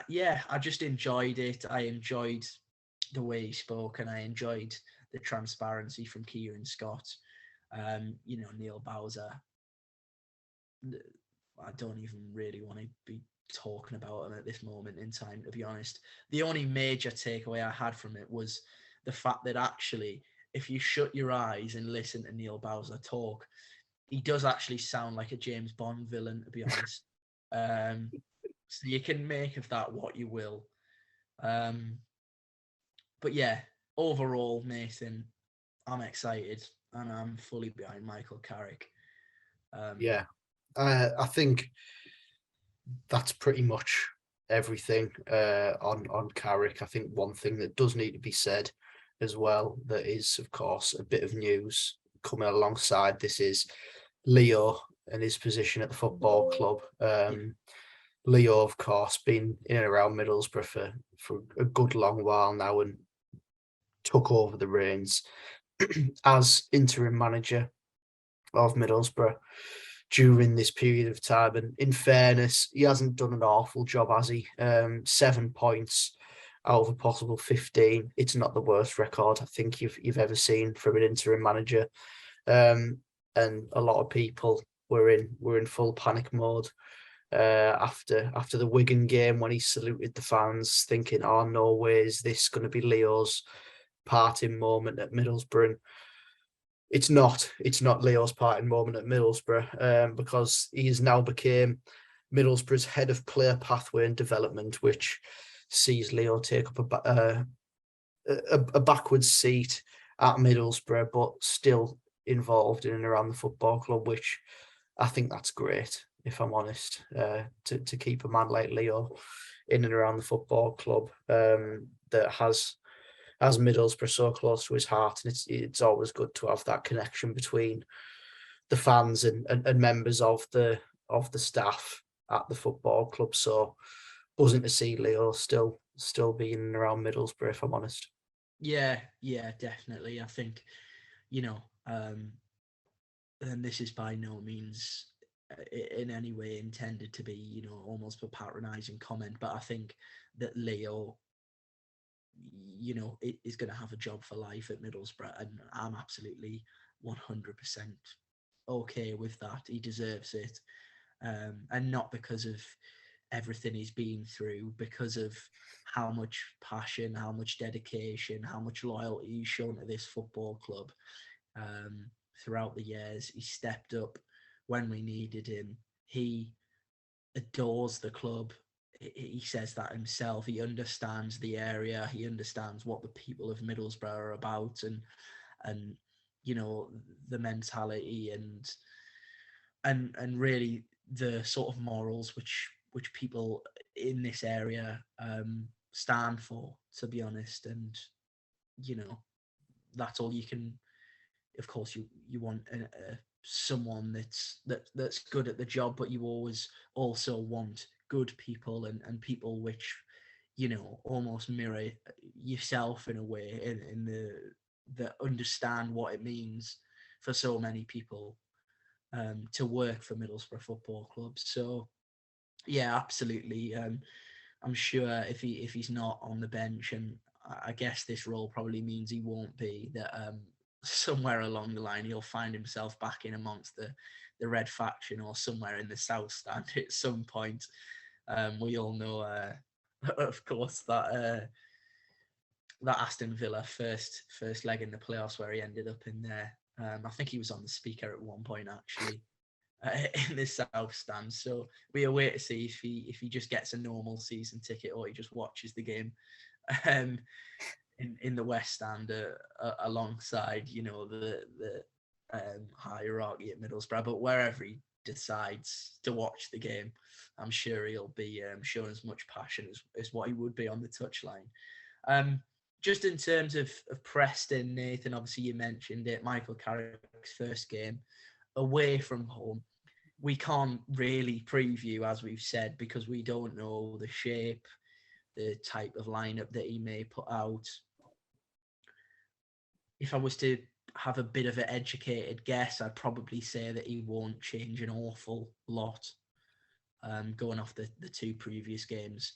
yeah, I just enjoyed it. I enjoyed the way he spoke, and I enjoyed the transparency from Kieran Scott. Neil Bowser, I don't even really want to be talking about him at this moment in time, to be honest. The only major takeaway I had from it was the fact that actually, if you shut your eyes and listen to Neil Bowser talk, he does actually sound like a James Bond villain, to be honest. So you can make of that what you will. But yeah, overall, Nathan, I'm excited and I'm fully behind Michael Carrick. Yeah, I think that's pretty much everything on Carrick. I think one thing that does need to be said as well, that is, of course, a bit of news coming alongside this, is Leo and his position at the football club. Leo, of course, been in and around Middlesbrough for a good long while now, and took over the reins as interim manager of Middlesbrough during this period of time. And in fairness, he hasn't done an awful job, has he? 7 points out of a possible 15. It's not the worst record I think you've ever seen from an interim manager. And a lot of people were in full panic mode after the Wigan game, when he saluted the fans, thinking, oh, no way is this going to be Leo's parting moment at Middlesbrough. And it's not Leo's parting moment at Middlesbrough, because he has now became Middlesbrough's head of player pathway and development, which sees Leo take up a backwards seat at Middlesbrough, but still involved in and around the football club, which I think that's great, if I'm honest, to keep a man like Leo in and around the football club, that has Middlesbrough so close to his heart. And it's always good to have that connection between the fans and members of the staff at the football club. So buzzing to see Leo still being around Middlesbrough, if I'm honest. Yeah, definitely. I think, and this is by no means in any way intended to be, almost a patronising comment, but I think that Leo, is going to have a job for life at Middlesbrough, and I'm absolutely 100% okay with that. He deserves it, and not because of everything he's been through, because of how much passion, how much dedication, how much loyalty he's shown to this football club throughout the years. He stepped up when we needed him. He adores the club. he says that himself. He understands the area. He understands what the people of Middlesbrough are about, and you know, the mentality and really the sort of morals which people in this area stand for, to be honest. And you know, that's all you can. Of course, you want someone that's good at the job, but you always also want good people and people which, you know, almost mirror yourself in a way, in the that understand what it means for so many people to work for Middlesbrough Football Club. So yeah, absolutely. I'm sure if he's not on the bench, and I guess this role probably means he won't be, that somewhere along the line he'll find himself back in amongst the red faction or somewhere in the south stand at some point. We all know, of course, that Aston Villa first leg in the playoffs where he ended up in there. I think he was on the speaker at one point, actually, in the south stand. So we await to see if he just gets a normal season ticket or he just watches the game in the west stand alongside, you know, the hierarchy at Middlesbrough. But wherever he decides to watch the game, I'm sure he'll be showing as much passion as what he would be on the touchline. Just in terms of Preston, Nathan, obviously you mentioned it, Michael Carrick's first game away from home. We can't really preview, as we've said, because we don't know the shape, the type of lineup that he may put out. If I was to have a bit of an educated guess, I'd probably say that he won't change an awful lot going off the two previous games.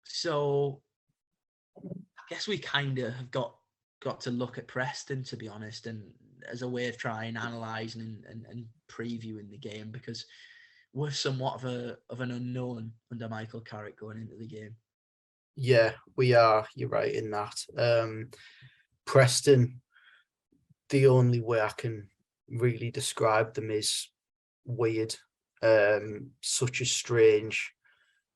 So I guess we kind of have got to look at Preston, to be honest, and as a way of trying analysing and previewing the game, because we're somewhat of an unknown under Michael Carrick going into the game. Yeah, we are. You're right in that. Preston, the only way I can really describe them is weird. Such a strange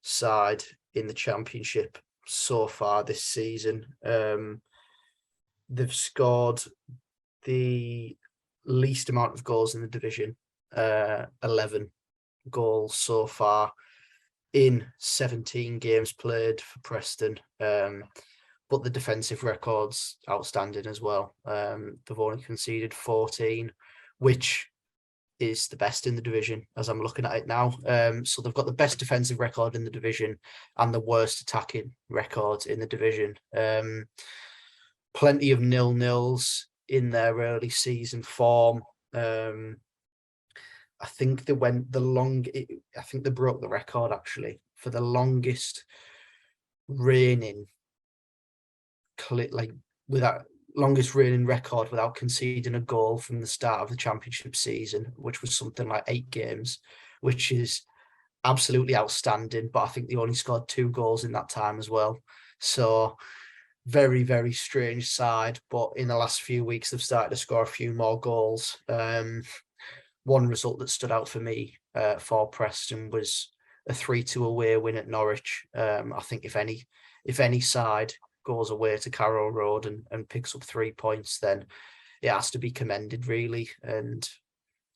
side in the Championship so far this season. They've scored the least amount of goals in the division, 11 goals so far in 17 games played for Preston. But the defensive record's outstanding as well. They've only conceded 14, which is the best in the division as I'm looking at it now. So they've got the best defensive record in the division and the worst attacking record in the division. Plenty of 0-0s in their early season form. I think they went I think they broke the record actually for the longest reigning record without conceding a goal from the start of the Championship season, which was something like 8 games, which is absolutely outstanding. But I think they only scored 2 goals in that time as well. So very, very strange side. But in the last few weeks, they've started to score a few more goals. One result that stood out for me for Preston was a 3-2 away win at Norwich. I think if any side goes away to Carrow Road and picks up 3 points, then it has to be commended, really. And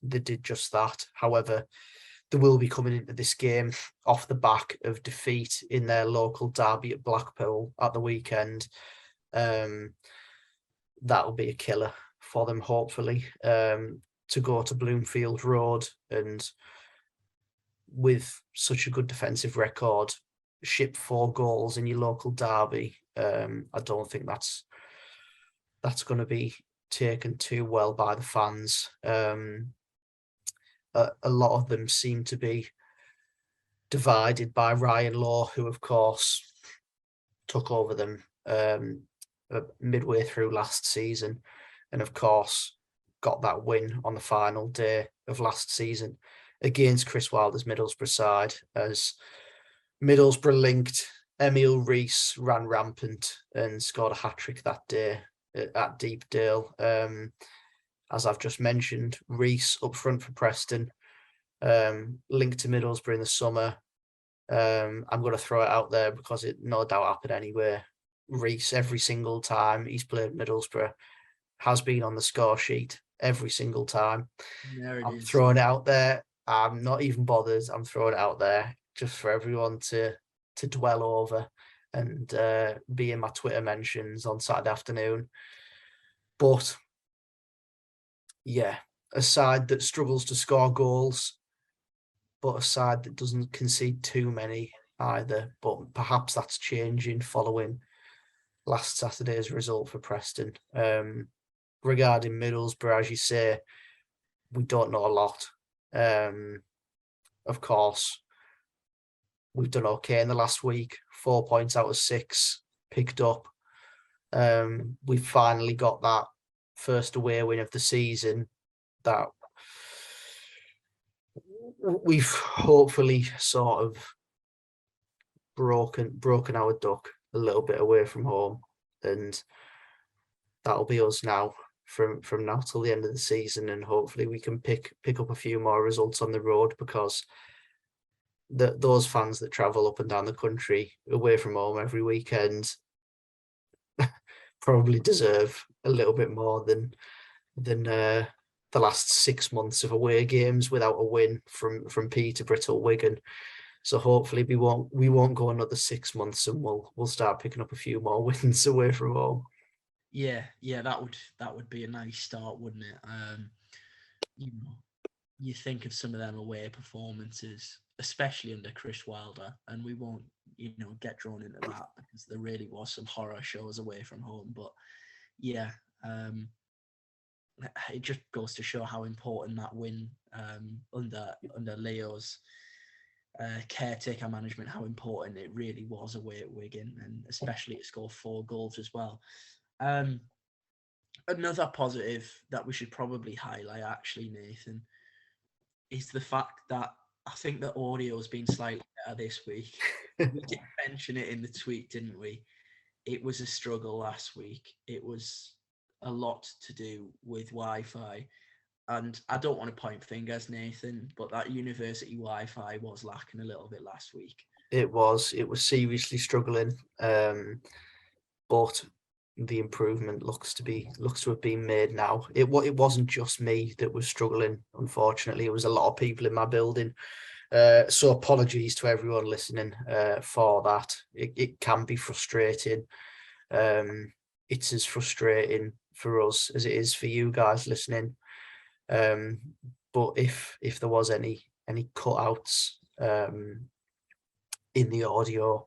they did just that. However, they will be coming into this game off the back of defeat in their local derby at Blackpool at the weekend. That'll be a killer for them, hopefully, to go to Bloomfield Road and with such a good defensive record, ship 4 goals in your local derby. I don't think that's going to be taken too well by the fans. A lot of them seem to be divided by Ryan Law, who of course took over them midway through last season, and of course got that win on the final day of last season against Chris Wilder's Middlesbrough side, as Middlesbrough linked Emil Rees ran rampant and scored a hat-trick that day at Deepdale. As I've just mentioned, Rees up front for Preston, linked to Middlesbrough in the summer, I'm going to throw it out there because it no doubt happened anyway. Reece, every single time he's played Middlesbrough, has been on the score sheet every single time. There it I'm is. throwing it out there. I'm not even bothered. I'm throwing it out there just for everyone to dwell over and be in my Twitter mentions on Saturday afternoon. But yeah, a side that struggles to score goals, but a side that doesn't concede too many either. But perhaps that's changing following last Saturday's result for Preston. Regarding Middlesbrough, as you say, we don't know a lot. Of course, we've done okay in the last week. 4 points out of 6 picked up. We've finally got that first away win of the season that we've hopefully sort of broken our duck a little bit away from home, and that'll be us now from now till the end of the season, and hopefully we can pick up a few more results on the road, because those fans that travel up and down the country away from home every weekend probably deserve a little bit more than the last 6 months of away games without a win from Peterborough till Wigan. So hopefully we won't go another 6 months, and we'll start picking up a few more wins away from home. Yeah, that would be a nice start, wouldn't it? You think of some of them away performances, especially under Chris Wilder, and we won't, get drawn into that because there really was some horror shows away from home. But yeah, it just goes to show how important that win under Leo's caretaker management, how important it really was away at Wigan, and especially to score 4 goals as well. Another positive that we should probably highlight, actually, Nathan, is the fact that I think the audio has been slightly better this week. We did mention it in the tweet, didn't we? It was a struggle last week. It was a lot to do with Wi-Fi. And I don't want to point fingers, Nathan, but that university Wi-Fi was lacking a little bit last week. It was seriously struggling. But the improvement looks to have been made now. It wasn't just me that was struggling, unfortunately. It was a lot of people in my building. So apologies to everyone listening for that. It can be frustrating. It's as frustrating for us as it is for you guys listening. But if there was any cutouts in the audio,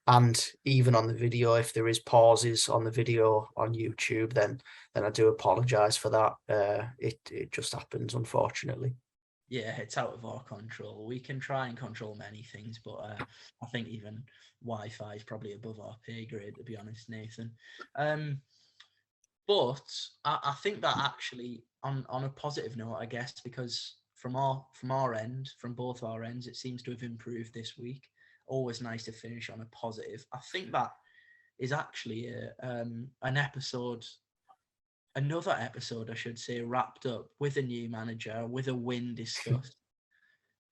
and even on the video, if there is pauses on the video on YouTube, then I do apologise for that. It just happens, unfortunately. Yeah, it's out of our control. We can try and control many things, but I think even Wi-Fi is probably above our pay grade, to be honest, Nathan. But I think that actually, on a positive note, I guess, because from our end, from both our ends, it seems to have improved this week. Always nice to finish on a positive. I think that is actually another episode, I should say, wrapped up with a new manager, with a win discussed.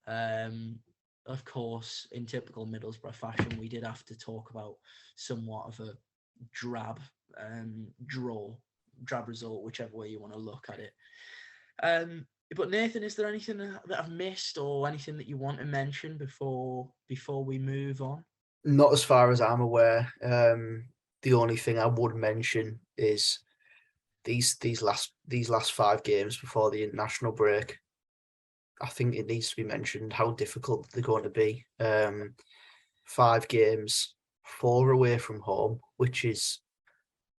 Of course, in typical Middlesbrough fashion, we did have to talk about somewhat of a drab result, whichever way you want to look at it. But Nathan, is there anything that I've missed, or anything that you want to mention before we move on? Not as far as I'm aware. The only thing I would mention is these last 5 games before the international break. I think it needs to be mentioned how difficult they're going to be. 5 games, 4 away from home, which is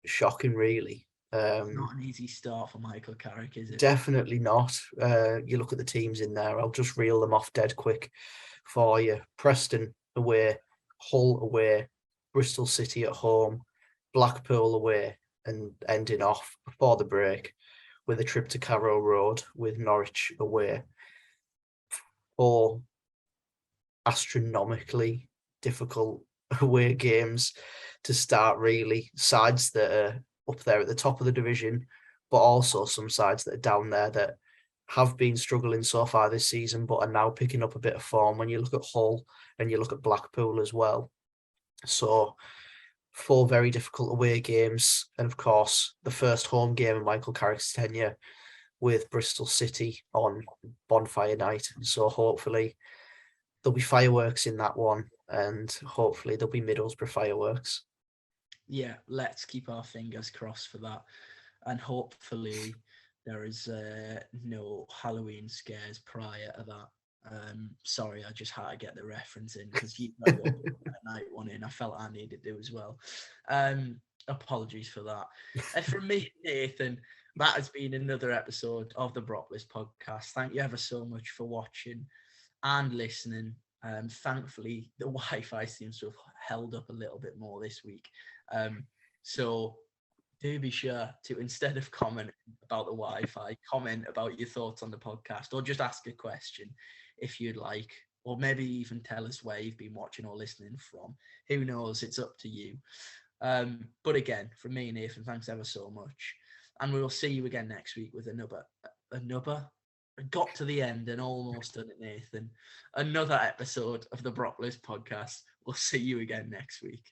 shocking, really. Not an easy start for Michael Carrick, is it? Definitely not. You look at the teams in there. I'll just reel them off dead quick for you. Preston away, Hull away, Bristol City at home, Blackpool away, and ending off before the break with a trip to Carrow Road with Norwich away. 4 astronomically difficult away games to start, really. Sides that are up there at the top of the division, but also some sides that are down there that have been struggling so far this season, but are now picking up a bit of form when you look at Hull and you look at Blackpool as well. So 4 very difficult away games. And of course, the first home game of Michael Carrick's tenure with Bristol City on bonfire night. So hopefully there'll be fireworks in that one, and hopefully there'll be Middlesbrough fireworks. Yeah, let's keep our fingers crossed for that. And hopefully there is no Halloween scares prior to that. Sorry, I just had to get the reference in because you know what a night one in. I felt I needed to as well. Apologies for that. And from me, Nathan, that has been another episode of the Boropolis Podcast. Thank you ever so much for watching and listening. Thankfully, the Wi-Fi seems to have held up a little bit more this week. So do be sure to, instead of comment about the Wi-Fi, comment about your thoughts on the podcast, or just ask a question if you'd like, or maybe even tell us where you've been watching or listening from. Who knows? It's up to you. But again, from me and Nathan, thanks ever so much. And we will see you again next week with another got to the end and almost done it, Nathan. Another episode of the Boropolis Podcast. We'll see you again next week.